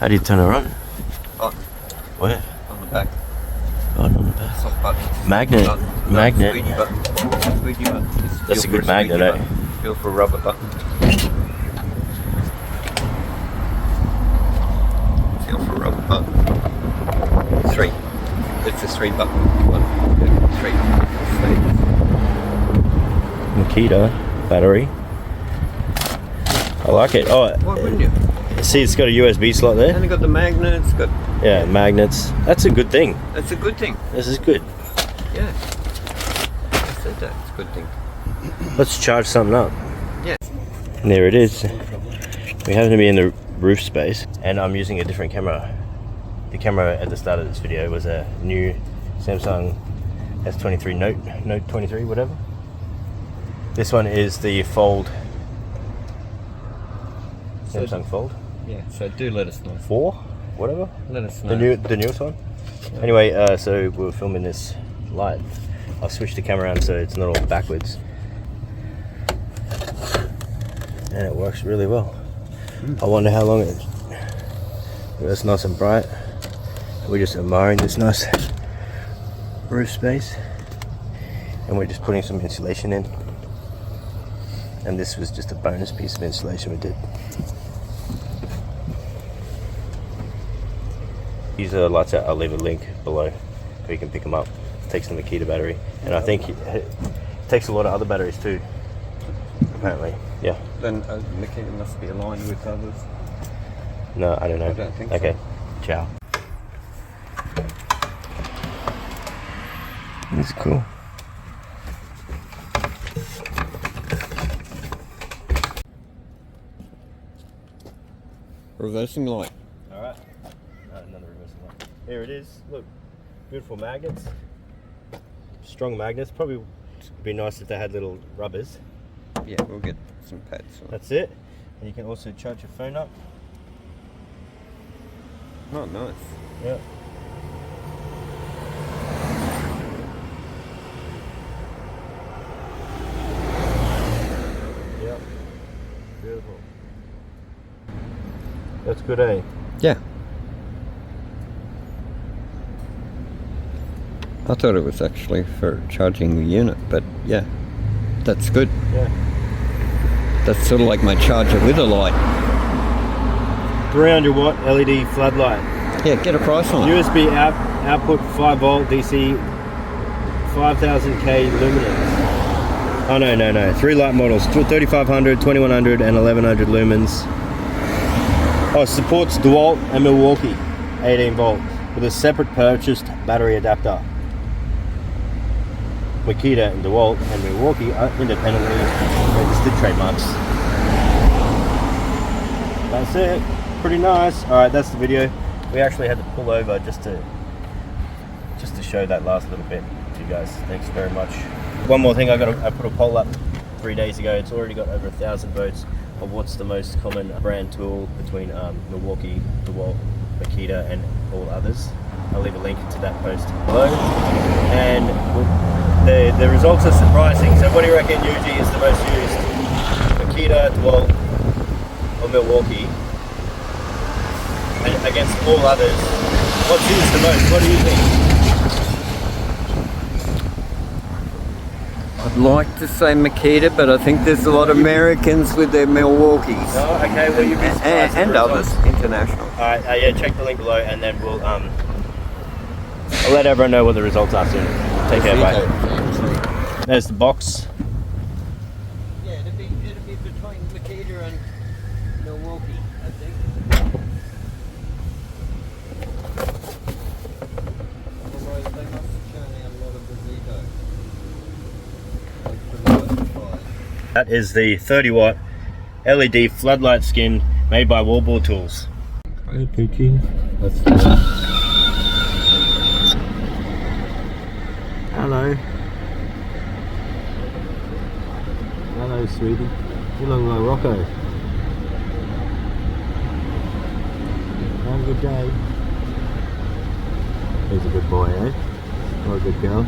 How do you turn her on? Oh, Where? on the back. Oh, on the back. Soft button. Magnet. Magnet. Squeegee button. Squeegee button. Just That's a feel good for magnet, squeegee eh? button. Feel for a rubber button. Feel for a rubber button. 3. It's a 3 button. 1, 2, 3. Makita battery. I like it. Oh, Why wouldn't you? see, it's got a USB slot there. And you got the magnets. Got. Yeah, magnets. That's a good thing. That's a good thing. This is good. Yeah. I said that. It's a good thing. Let's charge something up. Yes. And there it is. We happen to be in the roof space, and I'm using a different camera. The camera at the start of this video was a new Samsung S23 Note 23, whatever. This one is the Fold. Samsung Fold. Yeah. So do let us know. 4, whatever. Let us know. The newest one. Yeah. Anyway, so we were filming this live. I've switched the camera around so it's not all backwards, and it works really well. I wonder how long it. It's nice and bright. We're just admiring this nice roof space, and we're just putting some insulation in. And this was just a bonus piece of insulation we did. These are lights out. I'll leave a link below so you can pick them up. It takes the Makita battery, and I think it takes a lot of other batteries too, apparently. Yeah. Then Makita must be aligned with others. No, I don't know. I don't think okay. So. Ciao. It's cool. Reversing light. Alright. Another reversing light. Here it is. Look. Beautiful magnets. Strong magnets. Probably would be nice if they had little rubbers. Yeah, we'll get some pads. That's it. And you can also charge your phone up. Oh, nice. Yeah. Yep. Beautiful. That's good, eh? Yeah. I thought it was actually for charging the unit, but yeah, that's good. Yeah. That's sort of like my charger with a light. 300 watt LED floodlight. Yeah, get a price on it. USB output 5 volt DC 5000K Lumens. Oh no. 3 light models, 3500, 2100 and 1100 lumens. Oh, it supports DeWALT and Milwaukee 18 volt with a separate purchased battery adapter. Makita and DeWALT and Milwaukee are independently registered trademarks. That's it. Pretty nice. Alright, that's the video. We actually had to pull over just to show that last little bit to you guys. Thanks very much. One more thing, I put a poll up 3 days ago. It's already got over 1,000 votes of what's the most common brand tool between Milwaukee, DeWALT, Makita and all others. I'll leave a link to that post below. And the results are surprising. So what do you reckon usually is the most used? Makita, DeWALT or Milwaukee? And against all others, what's used the most? What do you think? I'd like to say Makita, but I think there's a lot of Americans with their Milwaukees. Oh, okay. Well, you'd be surprised. And others, international. Alright, yeah, check the link below and then we'll I'll let everyone know what the results are soon. Take care, bye. There's the box. Yeah, it'd be between Makita and Milwaukee, I think. Otherwise, they must churn out a lot of Bozito. That is the 30 watt LED floodlight skin made by Wallboard tools. Hey, Poochie. That's Hello. Hello, sweetie. You look like Rocco. Have a good day. He's a good boy, eh? Or a good girl.